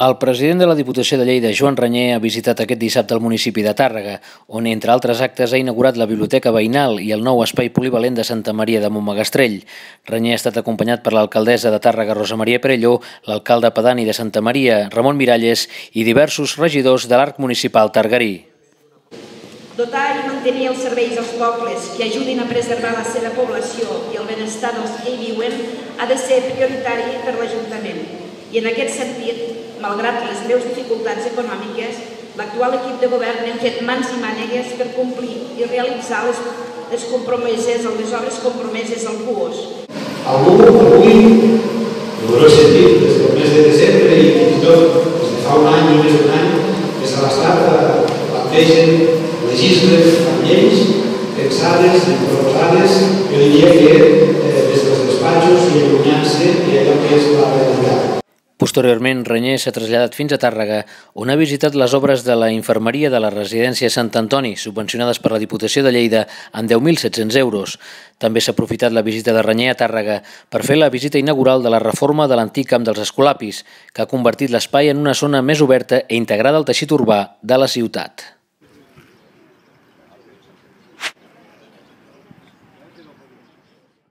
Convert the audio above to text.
El president de la Diputació de Lleida, Joan Reñé, ha visitat aquest dissabte el municipi de Tàrrega, on, entre altres actes, ha inaugurat la biblioteca veïnal i el nou espai polivalent de Santa Maria de Montmegastrell. Reñé ha estat acompanyat per l'alcaldessa de Tàrrega, Rosa Maria Perelló, l'alcalde pedani de Santa Maria, Ramon Miralles, i diversos regidors de l'Arc Municipal targarí. Dotar i mantenir els serveis als pobles que ajudin a preservar la seva població i el benestar dels que hi viuen ha de ser prioritari per l'Ajuntament. I en aquest sentit, malgrat les greus dificultats econòmiques, l'actual equip de govern hem fet mans i mànegues per complir i realitzar les obres compromeses al PUOS. Avui, ho he sentit des del mes de desembre i fins i tot des de fa un any i més d'un any, des de l'Estat plantegen, legislen amb lleis pensades i proposades, jo diria que des dels despatxos i allunyant-se d'allò que és la realitat. Posteriorment, Reñé s'ha traslladat fins a Tàrrega, on ha visitat les obres de la infermeria de la residència Sant Antoni, subvencionades per la Diputació de Lleida amb 10.700 euros. També s'ha aprofitat la visita de Reñé a Tàrrega per fer la visita inaugural de la reforma de l'antic camp dels Escolapis, que ha convertit l'espai en una zona més oberta i integrada al teixit urbà de la ciutat.